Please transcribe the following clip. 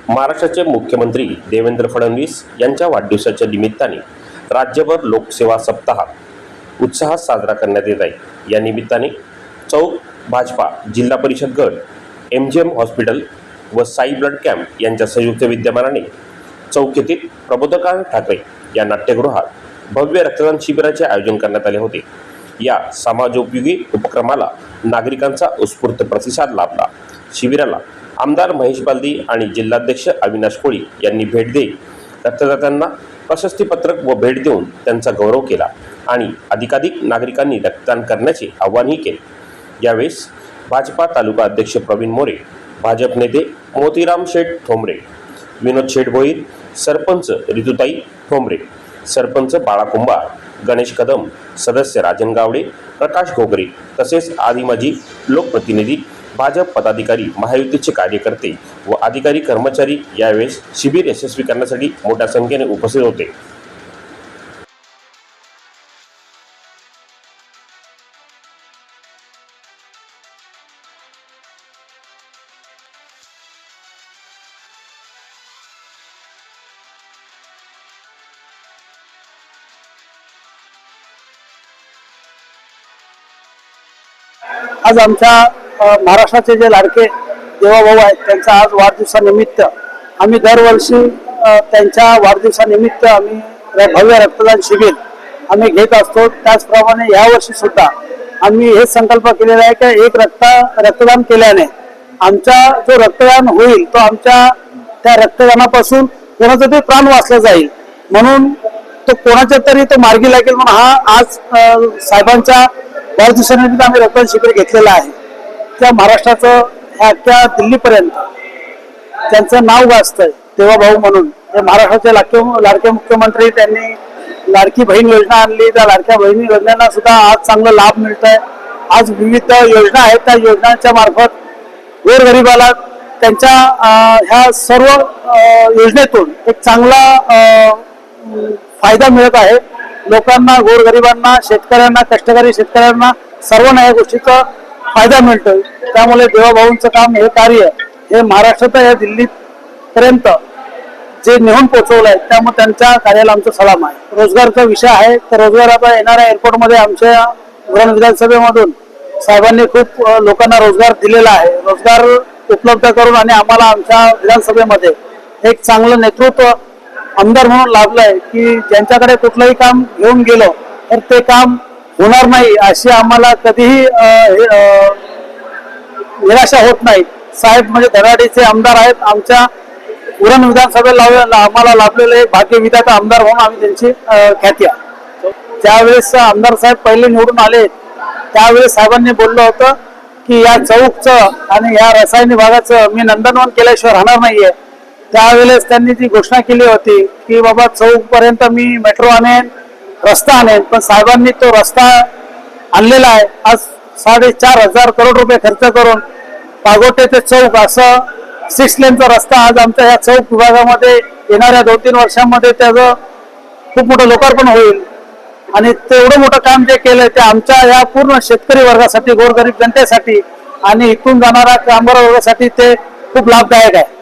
महाराष्ट्राचे मुख्यमंत्री देवेंद्र फडणवीस यांच्या वाढदिवसाच्या निमित्ताने राज्यभर लोकसेवा सप्ताह उत्साहात साजरा करण्यात येत आहे। या निमित्ताने चौक भाजपा जिल्हा परिषद गट MGM हॉस्पिटल व साई ब्लड कॅम्प यांच्या संयुक्त विद्यमानाने चौक येथील प्रबोधकांना ठाकरे या नाट्यगृहात भव्य रक्तदान शिबिराचे आयोजन करण्यात आले होते। या समाजोपयोगी उपक्रमाला नागरिकांचा उत्स्फूर्त प्रतिसाद लाभला। शिबिराला आमदार महेश बालदी आणि जिल्हाध्यक्ष अविनाश कोळी यांनी भेट देत रक्तदात्यांना प्रशस्तीपत्रक व भेट देऊन त्यांचा गौरव केला आणि अधिकाधिक नागरिकांनी रक्तदान करण्याचे आवाहनही केले। यावेळेस भाजपा तालुका अध्यक्ष प्रवीण मोरे, भाजप नेते मोतीराम शेठ ठोंबरे, विनोद शेठ भोईर, सरपंच ऋतुताई ठोंबरे, सरपंच बाळा कुंभार, गणेश कदम, सदस्य राजन गावडे, प्रकाश घोगरे तसेच आदी माजी लोकप्रतिनिधी, भाजप पदाधिकारी, महायुतीचे कार्यकर्ते व अधिकारी कर्मचारी यावेळेस शिबिर यशस्वी करण्यासाठी मोठ्या संख्येने उपस्थित होते। आज आमच्या महाराष्ट्राचे जे लाडके देवाभाऊ आहेत त्यांचा आज वाढदिवसानिमित्त आम्ही दरवर्षी त्यांच्या वाढदिवसानिमित्त आम्ही भव्य रक्तदान शिबिर आम्ही घेत असतो। त्याचप्रमाणे यावर्षी सुद्धा आम्ही हे संकल्प केलेला आहे की एक रक्तदान केल्याने आमचा जो रक्तदान होईल तो आमच्या त्या रक्तदानापासून कोणाचा तरी प्राण वाचला जाईल, म्हणून तो कोणाच्या तरी तो मार्गी लागेल म्हणून हा आज साहेबांच्या वाढदिवसानिमित्त आम्ही रक्तदान शिबिर घेतलेलं आहे। त्या महाराष्ट्राचं ह्या दिल्लीपर्यंत त्यांचं नाव गाजतंय देवाभाऊ म्हणून। हे महाराष्ट्राचे लाडके मुख्यमंत्री त्यांनी लाडकी बहीण योजना आणली, त्या लाडक्या बहिणी योजनेला सुद्धा आज चांगला लाभ मिळतोय। आज विविध योजना आहेत, त्या योजनांच्या मार्फत गोरगरिबाला त्यांच्या ह्या सर्व योजनेतून एक चांगला फायदा मिळत आहे। लोकांना, गोरगरिबांना, शेतकऱ्यांना, कष्टकरी शेतकऱ्यांना सर्वांना या गोष्टीचा फायदा मिळतोय। त्यामुळे देवाभाऊंचं काम, हे कार्य हे महाराष्ट्रात या दिल्लीपर्यंत जे नेऊन पोहोचवलंय, त्यामुळे त्यांच्या कार्याला आमचा सलाम आहे। रोजगारचा विषय आहे, तर रोजगार आता येणाऱ्या एअरपोर्टमध्ये आमच्या उरण विधानसभेमधून साहेबांनी खूप लोकांना रोजगार दिलेला आहे। रोजगार उपलब्ध करून आणि आम्हाला आमच्या विधानसभेमध्ये एक चांगलं नेतृत्व आमदार म्हणून लाभलंय की ज्यांच्याकडे कुठलंही काम घेऊन गेलो तर ते काम होणार नाही अशी आम्हाला कधीही निराशा होत नाही। साहेब म्हणजे धडाडीचे आमदार आहेत। आमच्या उरण विधानसभेला आम्हाला लाभलेले भाग्यविधाता आमदार म्हणून आम्ही त्यांची ख्याती आहे। ज्यावेळेस आमदार साहेब पहिले निवडून आले त्यावेळेस साहेबांनी बोललं होतं की या चौकचं आणि या रसायन विभागाचं मी नंदनवन केल्याशिवाय राहणार नाहीये। त्यावेळेस त्यांनी ती घोषणा केली होती की बाबा चौक पर्यंत मी मेट्रो आणेन, रस्ता आणेन, पण साहेबांनी तो रस्ता आणलेला आहे। आज 4,500 करोड रुपये खर्च करून पागोटे ते चौक असं 6 लेनचा रस्ता आज आमच्या या चौक विभागामध्ये येणाऱ्या 2-3 वर्षांमध्ये त्याचं खूप मोठं लोकार्पण होईल आणि तेवढं मोठं काम जे केलंय ते आमच्या या पूर्ण शेतकरी वर्गासाठी, गोरगरीब जनतेसाठी आणि इथून जाणाऱ्या कामगार वर्गासाठी ते खूप लाभदायक आहे।